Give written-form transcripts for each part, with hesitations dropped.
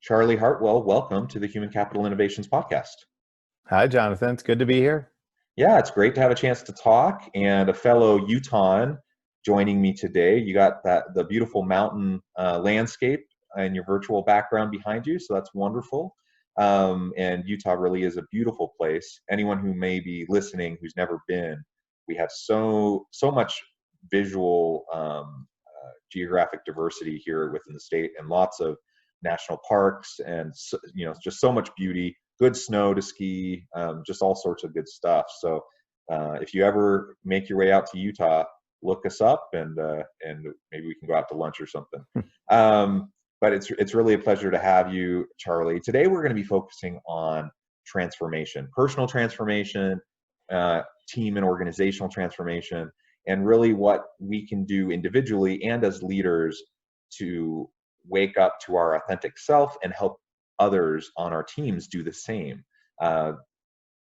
Charlie Hartwell, welcome to the Human Capital Innovations Podcast. Hi, Jonathan. It's good to be here. Yeah, it's great to have a chance to talk and a fellow Utahn joining me today. You got the beautiful mountain landscape and your virtual background behind you, so that's wonderful. And Utah really is a beautiful place. Anyone who may be listening who's never been, we have so much visual geographic diversity here within the state, and lots of national parks, and just so much beauty, good snow to ski, just all sorts of good stuff. So if you ever make your way out to Utah, look us up, and maybe we can go out to lunch or something. But it's really a pleasure to have you, Charlie. Today we're going to be focusing on transformation, personal transformation, team and organizational transformation, and really what we can do individually and as leaders to wake up to our authentic self and help others on our teams do the same,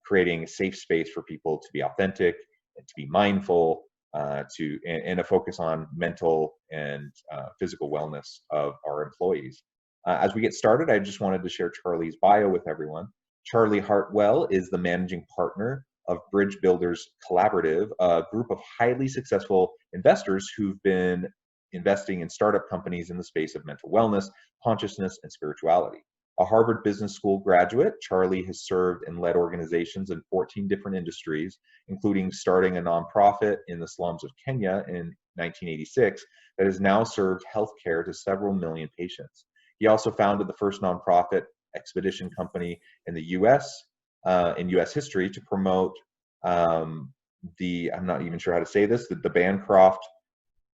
creating a safe space for people to be authentic and to be mindful, and a focus on mental and physical wellness of our employees. As we get started, I just wanted to share Charlie's bio with everyone. Charlie Hartwell is the managing partner of Bridge Builders Collaborative, a group of highly successful investors who've been investing in startup companies in the space of mental wellness, consciousness, and spirituality. A Harvard Business School graduate, Charlie has served and led organizations in 14 different industries, including starting a nonprofit in the slums of Kenya in 1986 that has now served healthcare to several million patients. He also founded the first nonprofit expedition company in the U.S., in U.S. history, to promote I'm not even sure how to say this, the Bancroft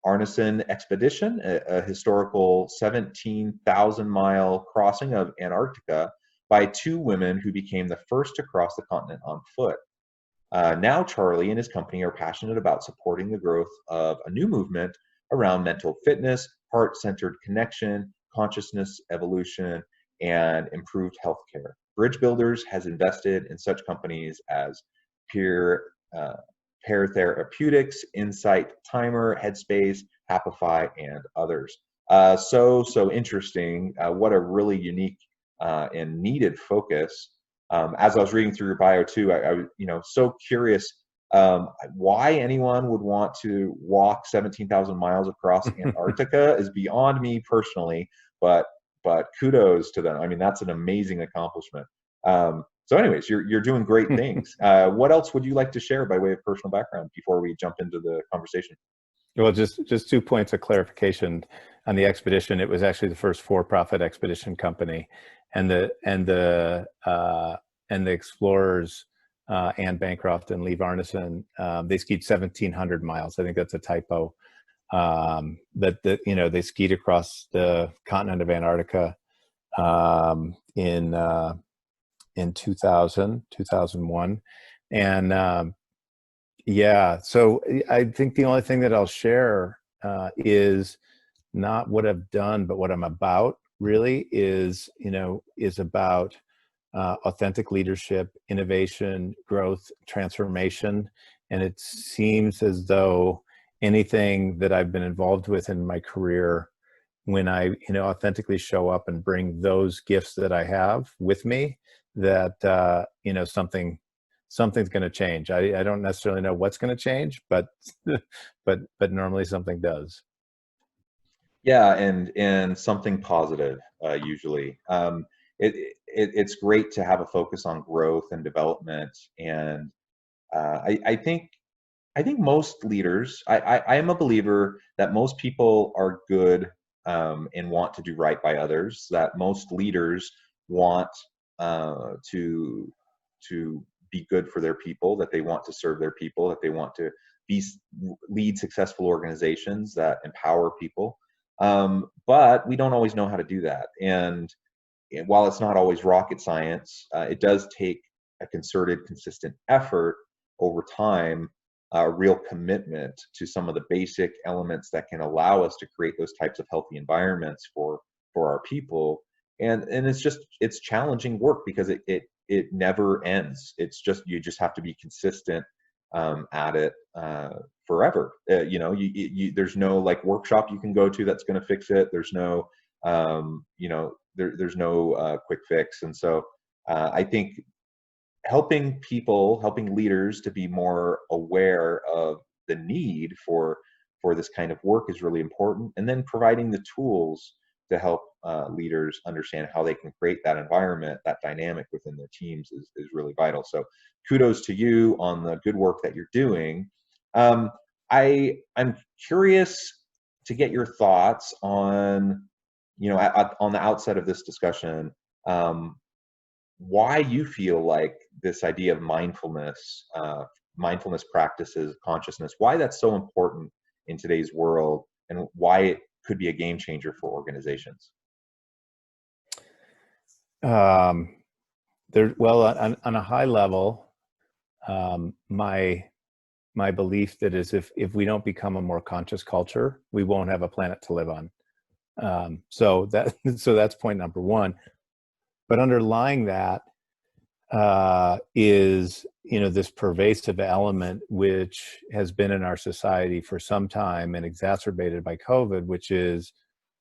Arneson Expedition, a historical 17,000-mile crossing of Antarctica by two women who became the first to cross the continent on foot. Now Charlie and his company are passionate about supporting the growth of a new movement around mental fitness, heart-centered connection, consciousness evolution, and improved healthcare. Bridge Builders has invested in such companies as Pair Therapeutics, Insight Timer, Headspace, Happify, and others. So interesting. What a really unique and needed focus. As I was reading through your bio too, I was so curious why anyone would want to walk 17,000 miles across Antarctica is beyond me personally, but kudos to them. I mean, that's an amazing accomplishment. So anyways, you're doing great things. What else would you like to share by way of personal background before we jump into the conversation? Well, just 2 points of clarification on the expedition. It was actually the first for-profit expedition company, and the explorers, Anne Bancroft and Lee Arneson, they skied 1,700 miles. I think that's a typo. They skied across the continent of Antarctica in 2001. And so I think the only thing that I'll share is not what I've done, but what I'm about really is about authentic leadership, innovation, growth, transformation. And it seems as though anything that I've been involved with in my career, when I authentically show up and bring those gifts that I have with me, that something's going to change. I don't necessarily know what's going to change, but normally something does. Yeah, and something positive usually. It's great to have a focus on growth and development, and I think most leaders. I am a believer that most people are good and want to do right by others. That most leaders want to be good for their people, that they want to serve their people, that they want to lead successful organizations that empower people. But we don't always know how to do that. And while it's not always rocket science, it does take a concerted, consistent effort over time, a real commitment to some of the basic elements that can allow us to create those types of healthy environments for our people. And it's challenging work because it never ends. You just have to be consistent at it forever. There's no like workshop you can go to that's going to fix it. There's no there's no quick fix. And so I think helping leaders to be more aware of the need for this kind of work is really important, and then providing the tools to help leaders understand how they can create that environment, that dynamic within their teams is really vital. So kudos to you on the good work that you're doing. I'm curious to get your thoughts on, on the outset of this discussion, why you feel like this idea of mindfulness practices, consciousness, why that's so important in today's world, and why it could be a game changer for organizations. Well, on a high level, my belief that is if we don't become a more conscious culture, we won't have a planet to live on. So that's point number one. But underlying that is, this pervasive element which has been in our society for some time and exacerbated by COVID, which is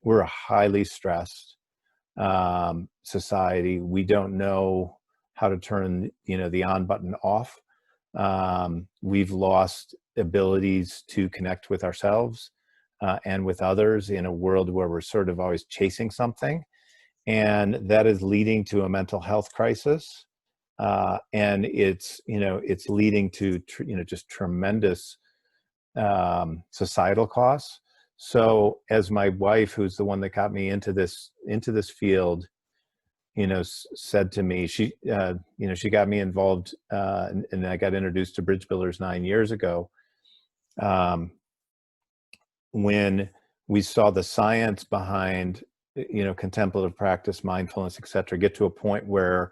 we're a highly stressed society. We don't know how to turn, the on button off. We've lost abilities to connect with ourselves and with others in a world where we're sort of always chasing something. And that is leading to a mental health crisis. And it's leading to, just tremendous societal costs. So as my wife, who's the one that got me into this field, said to me, she got me involved, and I got introduced to Bridge Builders 9 years ago. When we saw the science behind, contemplative practice, mindfulness, et cetera, get to a point where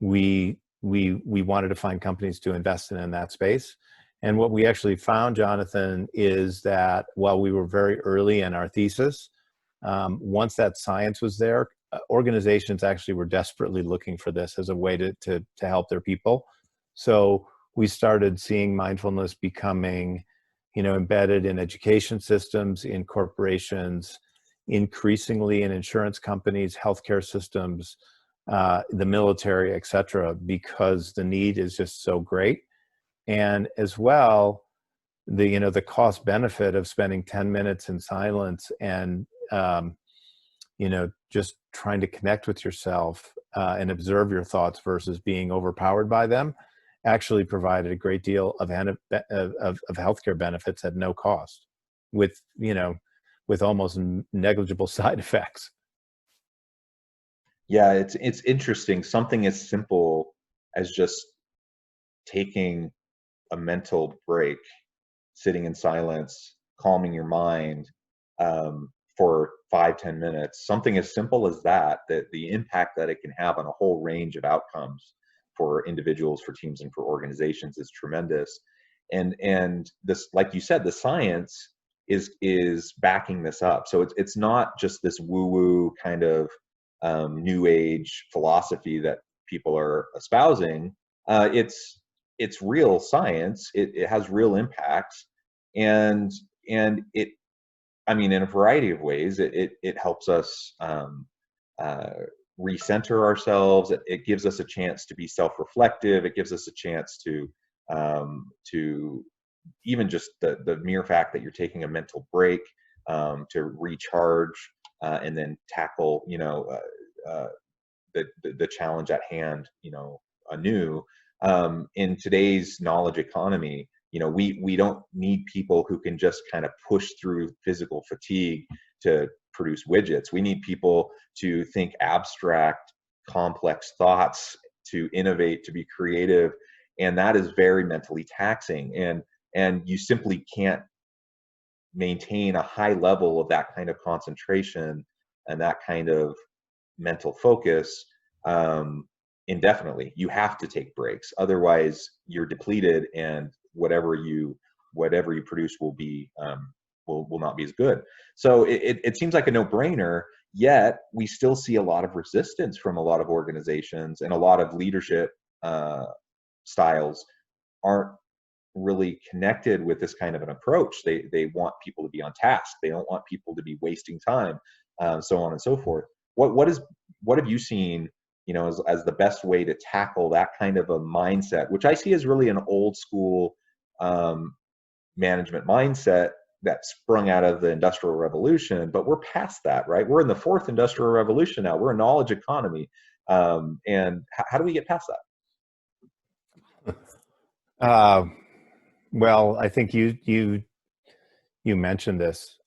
we wanted to find companies to invest in that space. And what we actually found, Jonathan, is that while we were very early in our thesis, once that science was there, organizations actually were desperately looking for this as a way to help their people. So we started seeing mindfulness becoming, embedded in education systems, in corporations, increasingly in insurance companies, healthcare systems, the military, et cetera, because the need is just so great. And as well, the cost benefit of spending 10 minutes in silence and, just trying to connect with yourself and observe your thoughts versus being overpowered by them actually provided a great deal of healthcare benefits at no cost with almost negligible side effects. Yeah, it's interesting. Something as simple as just taking a mental break, sitting in silence, calming your mind for 5-10 minutes, something as simple as that the impact that it can have on a whole range of outcomes for individuals, for teams, and for organizations is tremendous. And this, like you said, the science is backing this up. So it's not just this woo-woo kind of new age philosophy that people are espousing. It's real science. It has real impacts, and it, I mean, in a variety of ways, it helps us recenter ourselves. It gives us a chance to be self-reflective. It gives us a chance to even just the mere fact that you're taking a mental break to recharge and then tackle the challenge at hand anew. In today's knowledge economy, we don't need people who can just kind of push through physical fatigue to produce widgets. We need people to think abstract, complex thoughts, to innovate, to be creative, and that is very mentally taxing. And you simply can't maintain a high level of that kind of concentration and that kind of mental focus indefinitely. You have to take breaks, otherwise you're depleted, and whatever you produce will be will not be as good. So it seems like a no-brainer, yet we still see a lot of resistance from a lot of organizations, and a lot of leadership styles aren't really connected with this kind of an approach. They want people to be on task. They don't want people to be wasting time, so on and so forth. What has what have you seen, as the best way to tackle that kind of a mindset, which I see as really an old school um, management mindset that sprung out of the Industrial Revolution, but we're past that, right? We're in the fourth Industrial Revolution now. We're a knowledge economy, and how do we get past that? Uh, well, I think you mentioned this.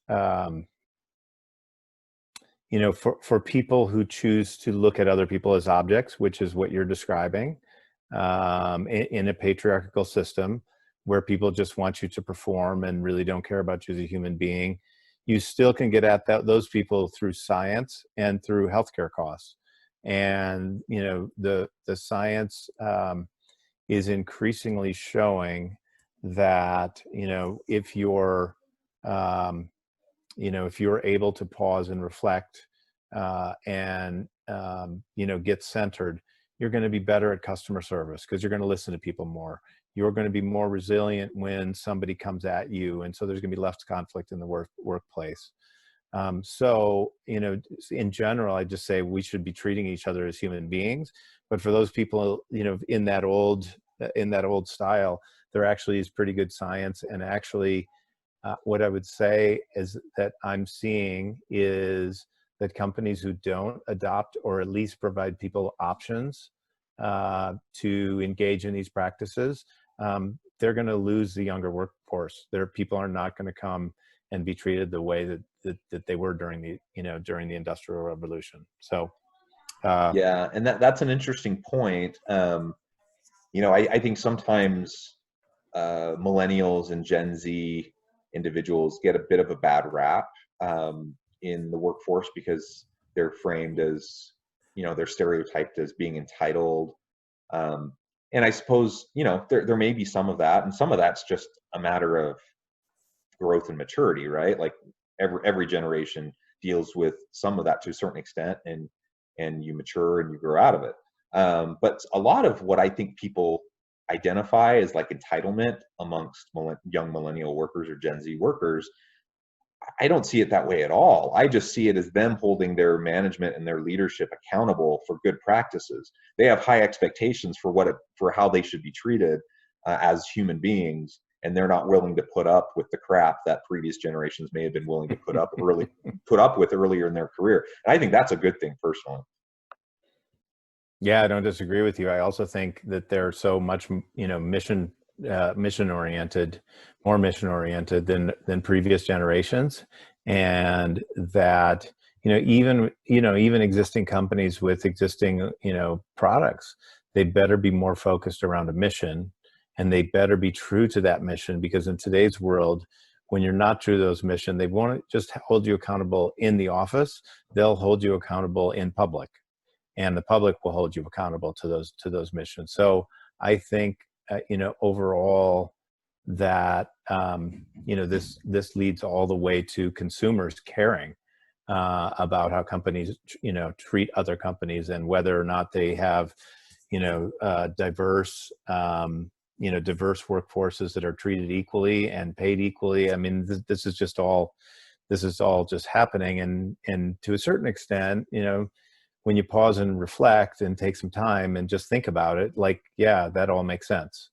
For people who choose to look at other people as objects, which is what you're describing, in a patriarchal system where people just want you to perform and really don't care about you as a human being, you still can get at those people through science and through healthcare costs. And the science is increasingly showing that if you're um, if you're able to pause and reflect and get centered, you're going to be better at customer service because you're going to listen to people more. You're going to be more resilient when somebody comes at you, and so there's going to be less conflict in the workplace. So in general, I just say we should be treating each other as human beings. But for those people, in that old style, there actually is pretty good science, and actually what I would say is that I'm seeing is that companies who don't adopt or at least provide people options to engage in these practices, they're going to lose the younger workforce. Their people are not going to come and be treated the way that they were during the Industrial Revolution. So Yeah, and that's an interesting point. I think sometimes millennials and Gen Z individuals get a bit of a bad rap in the workforce because they're framed as, they're stereotyped as being entitled. Um, and I suppose, there may be some of that, and some of that's just a matter of growth and maturity, right? Like every generation deals with some of that to a certain extent, and you mature and you grow out of it. But a lot of what I think people identify as like entitlement amongst young millennial workers or Gen Z workers, I don't see it that way at all. I just see it as them holding their management and their leadership accountable for good practices. They have high expectations for how they should be treated as human beings, and they're not willing to put up with the crap that previous generations may have been willing to put up with earlier in their career. And I think that's a good thing personally. yeah, I don't disagree with you. I also think that they're so much mission oriented, more mission oriented than previous generations, and that even existing companies with existing products, they better be more focused around a mission, and they better be true to that mission, because in today's world, when you're not true to those mission, they won't just hold you accountable in the office, they'll hold you accountable in public, and the public will hold you accountable to those missions. So I think overall that this leads all the way to consumers caring about how companies treat other companies, and whether or not they have diverse diverse workforces that are treated equally and paid equally. I mean, this is all just happening, and to a certain extent, when you pause and reflect and take some time and just think about it, like, yeah, that all makes sense.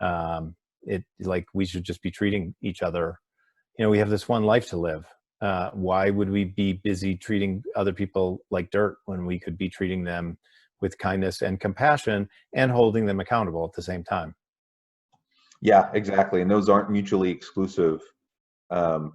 Like, we should just be treating each other. We have this one life to live. Why would we be busy treating other people like dirt when we could be treating them with kindness and compassion and holding them accountable at the same time? Yeah, exactly. And those aren't mutually exclusive um,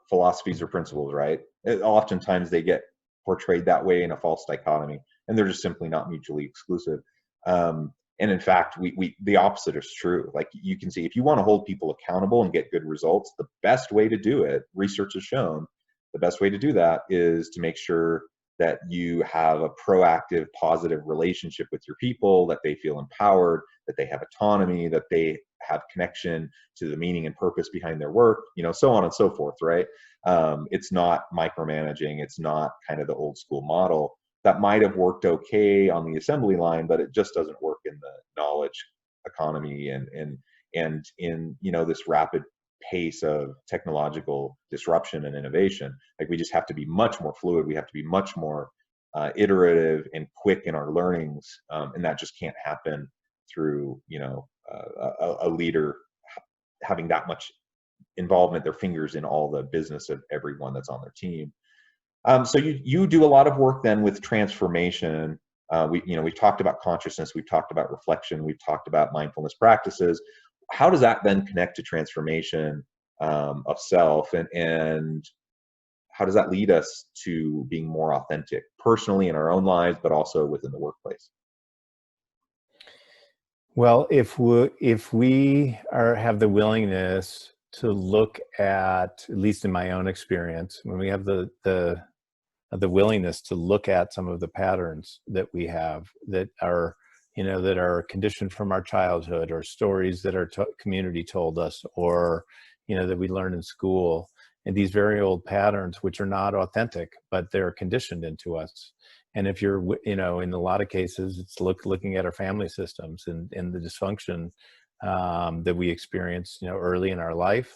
philosophies or principles, right? Oftentimes they get portrayed that way in a false dichotomy, and they're just simply not mutually exclusive. And in fact, the opposite is true. Like, you can see, if you want to hold people accountable and get good results, the best way to do it, research has shown, the best way to do that is to make sure that you have a proactive, positive relationship with your people, that they feel empowered, that they have autonomy, that they have connection to the meaning and purpose behind their work, so on and so forth, right? It's not micromanaging. It's not kind of the old school model that might have worked okay on the assembly line, but it just doesn't work in the knowledge economy and in this rapid pace of technological disruption and innovation. Like, we just have to be much more fluid. We have to be much more iterative and quick in our learnings, and that just can't happen through, you know, a leader having that much involvement, their fingers in all the business of everyone that's on their team. So you do a lot of work then with transformation. We've talked about consciousness, we've talked about reflection, we've talked about mindfulness practices. How does that then connect to transformation of self, and how does that lead us to being more authentic personally in our own lives, but also within the workplace? Well, if we have the willingness to look at least in my own experience, when we have the willingness to look at some of the patterns that we have that are, that are conditioned from our childhood, or stories that our community told us, or that we learned in school, and these very old patterns which are not authentic but they're conditioned into us. And if you're, in a lot of cases, it's looking at our family systems and the dysfunction that we experience, early in our life.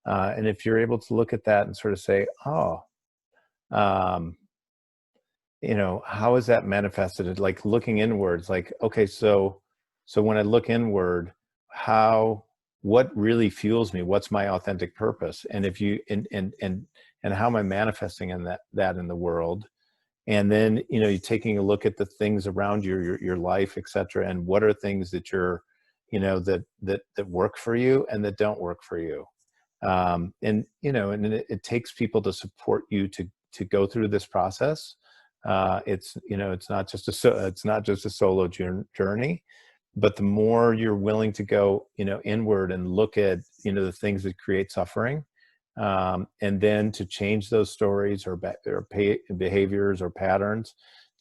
And if you're able to look at that and sort of say, oh, um, how is that manifested? Like looking inwards, like, okay, so when I look inward, what really fuels me? What's my authentic purpose? And if you, and how am I manifesting in that in the world? And then, you're taking a look at the things around you, your life, et cetera, and what are things that you're, that work for you and that don't work for you. And it takes people to support you to go through this process. It's not just a solo journey, but the more you're willing to go, inward and look at, the things that create suffering, and then to change those stories or behaviors or patterns.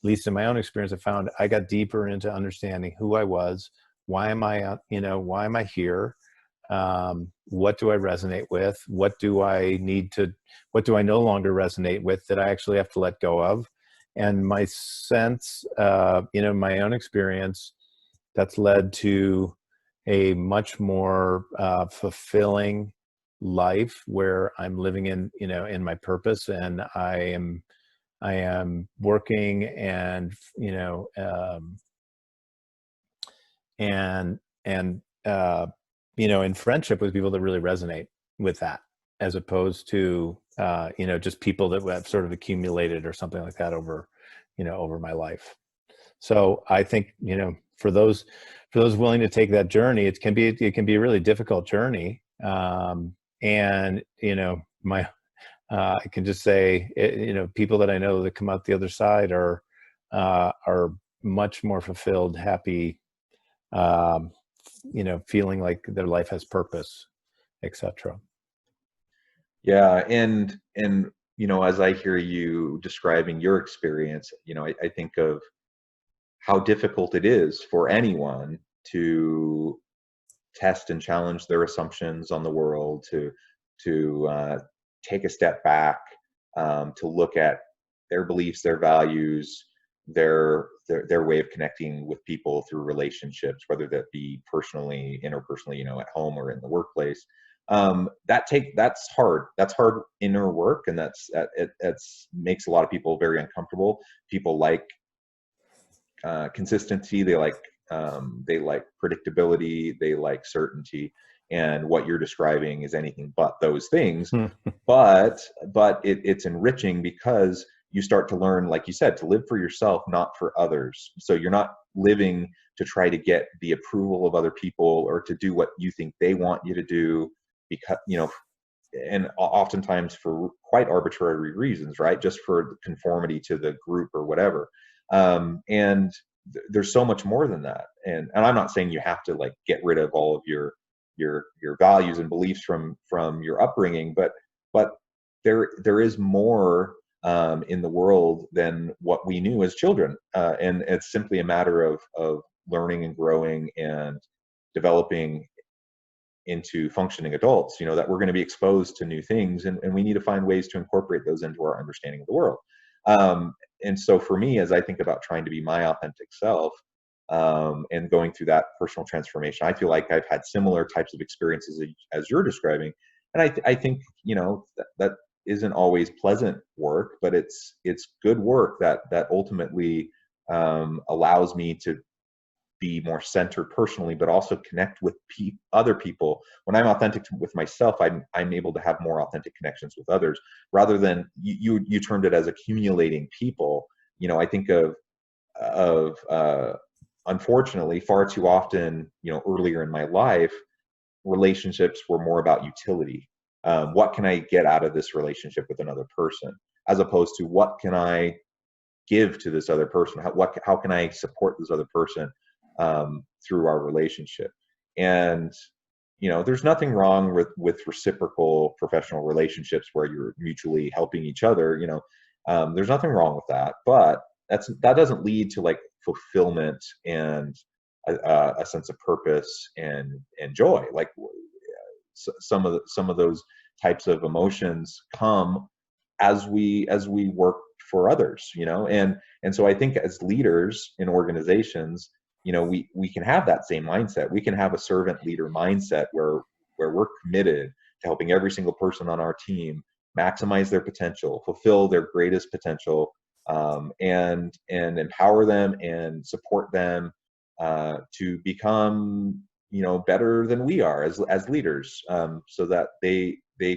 At least in my own experience, I found I got deeper into understanding who I was. Why am I here? What do I resonate with? What do I no longer resonate with that I actually have to let go of? And my sense, my own experience, that's led to a much more fulfilling life where I'm living in my purpose, and I am working and and in friendship with people that really resonate with that, as opposed to just people that have sort of accumulated or something like that over my life. So I think for those willing to take that journey, it can be a really difficult journey. And I can just say, people that I know that come out the other side are much more fulfilled, happy, feeling like their life has purpose, etc. Yeah, and as I hear you describing your experience, I think of how difficult it is for anyone to test and challenge their assumptions on the world, to take a step back, to look at their beliefs, their values, their way of connecting with people through relationships, whether that be personally, interpersonally, at home or in the workplace. That's hard. That's hard inner work, and that's makes a lot of people very uncomfortable. People like consistency. They like predictability. They like certainty. And what you're describing is anything but those things. But it's enriching because you start to learn, like you said, to live for yourself, not for others. So you're not living to try to get the approval of other people or to do what you think they want you to do, because and oftentimes for quite arbitrary reasons, right? Just for conformity to the group or whatever. And there's so much more than that. And I'm not saying you have to like get rid of all of your values and beliefs from your upbringing, but there is more in the world than what we knew as children, and it's simply a matter of learning and growing and developing into functioning adults, that we're going to be exposed to new things, and we need to find ways to incorporate those into our understanding of the world. And so for me, as I think about trying to be my authentic self, and going through that personal transformation, I feel like I've had similar types of experiences as you're describing. And I think, that isn't always pleasant work, but it's good work that ultimately allows me to be more centered personally, but also connect with other people. When I'm authentic with myself, I'm able to have more authentic connections with others, rather than you termed it as accumulating people. I think of unfortunately, far too often, earlier in my life, relationships were more about utility. What can I get out of this relationship with another person, as opposed to what can I give to this other person? How can I support this other person through our relationship? And there's nothing wrong with reciprocal professional relationships where you're mutually helping each other. There's nothing wrong with that, but that doesn't lead to like fulfillment and a sense of purpose and joy. Like some of those types of emotions come as we work for others, and so I think as leaders in organizations, we can have that same mindset. We can have a servant leader mindset where we're committed to helping every single person on our team maximize their potential, fulfill their greatest potential, and empower them and support them to become better than we are as leaders, so that they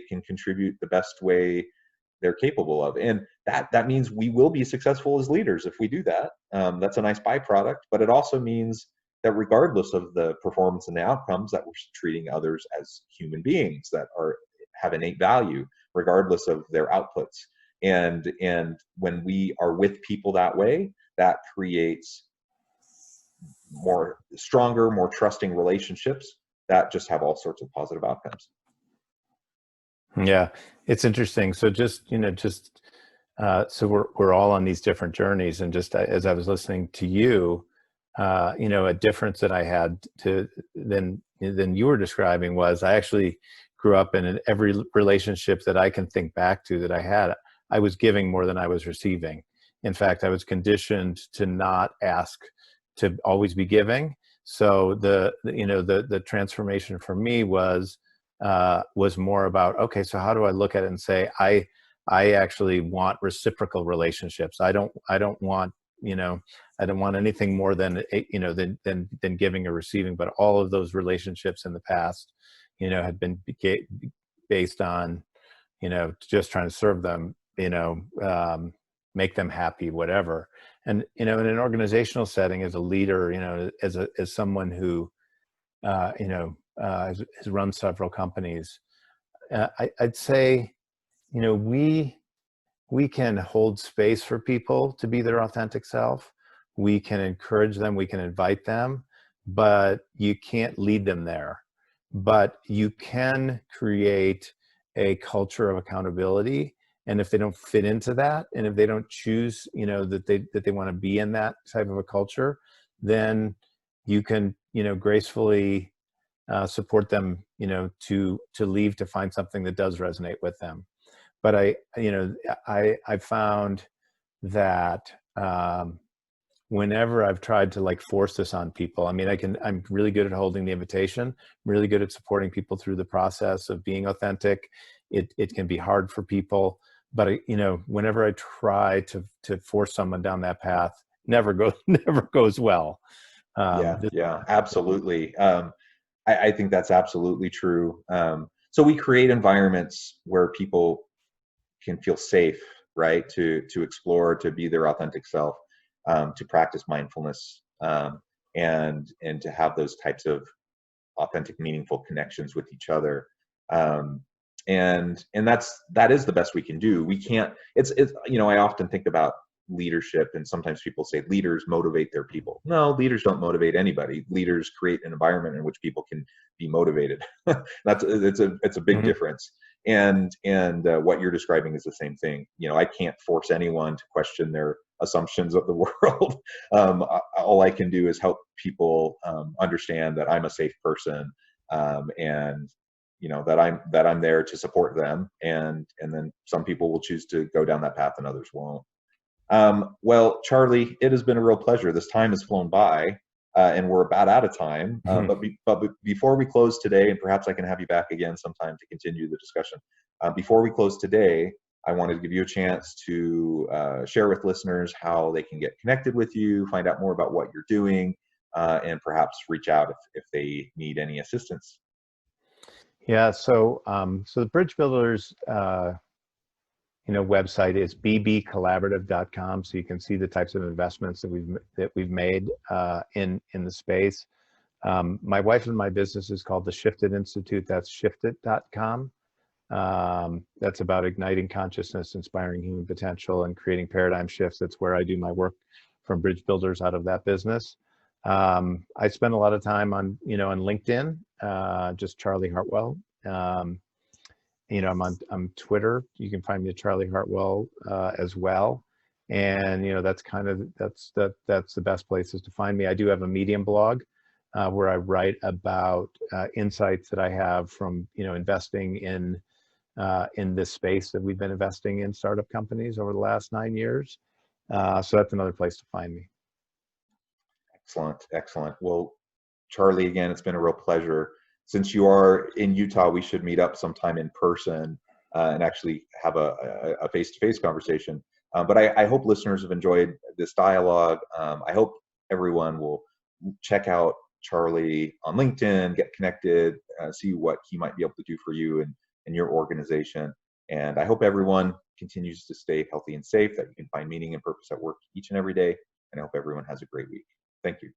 can contribute the best way they're capable of. And that means we will be successful as leaders if we do that. That's a nice byproduct, but it also means that regardless of the performance and the outcomes, that we're treating others as human beings that have innate value, regardless of their outputs. And when we are with people that way, that creates more stronger, more trusting relationships that just have all sorts of positive outcomes. Yeah, it's interesting. So so we're all on these different journeys, and just as I was listening to you, a difference that I had than you were describing was I actually grew up in every relationship that I can think back to that I had, I was giving more than I was receiving. In fact, I was conditioned to not ask, to always be giving. So the transformation for me was more about, okay, so how do I look at it and say, I actually want reciprocal relationships. I don't want, I don't want anything more than than giving or receiving. But all of those relationships in the past, had been based on, just trying to serve them, make them happy, whatever. And in an organizational setting, as a leader, as someone who has run several companies, I'd say, we can hold space for people to be their authentic self. We can encourage them, we can invite them, but you can't lead them there. But you can create a culture of accountability. And if they don't fit into that, and if they don't choose, that they want to be in that type of a culture, then you can, gracefully support them, to leave, to find something that does resonate with them. But I found that whenever I've tried to force this on people, I'm really good at holding the invitation. I'm really good at supporting people through the process of being authentic. It can be hard for people, but whenever I try to force someone down that path, never goes well. Yeah, absolutely. I think that's absolutely true. So we create environments where people can feel safe, right? To explore, to be their authentic self, to practice mindfulness, and to have those types of authentic, meaningful connections with each other. And that is the best we can do. We can't. It's I often think about leadership, and sometimes people say leaders motivate their people. No, leaders don't motivate anybody. Leaders create an environment in which people can be motivated. It's a big difference. And what you're describing is the same thing. I can't force anyone to question their assumptions of the world. All I can do is help people understand that I'm a safe person, and that I'm there to support them. And then some people will choose to go down that path, and others won't. Well, Charlie, it has been a real pleasure. This time has flown by. and we're about out of time. But before we close today, and perhaps I can have you back again sometime to continue the discussion. Before we close today, I wanted to give you a chance to share with listeners how they can get connected with you, find out more about what you're doing, and perhaps reach out if they need any assistance. Yeah, so so the Bridge Builders website is bbcollaborative.com, so you can see the types of investments that we've made in the space. My wife and my business is called the Shifted Institute. That's shifted.com. That's about igniting consciousness, inspiring human potential, and creating paradigm shifts. That's where I do my work from Bridge Builders out of that business. I spend a lot of time on on LinkedIn, just Charlie Hartwell. I'm on Twitter. You can find me at Charlie Hartwell as well. And that's that's the best places to find me. I do have a Medium blog where I write about insights that I have from investing in this space that we've been investing in startup companies over the last 9 years. So that's another place to find me. Excellent, excellent. Well, Charlie, again, it's been a real pleasure. Since you are in Utah, we should meet up sometime in person and actually have a face-to-face conversation. But I hope listeners have enjoyed this dialogue. I hope everyone will check out Charlie on LinkedIn, get connected, see what he might be able to do for you and your organization. And I hope everyone continues to stay healthy and safe, that you can find meaning and purpose at work each and every day. And I hope everyone has a great week. Thank you.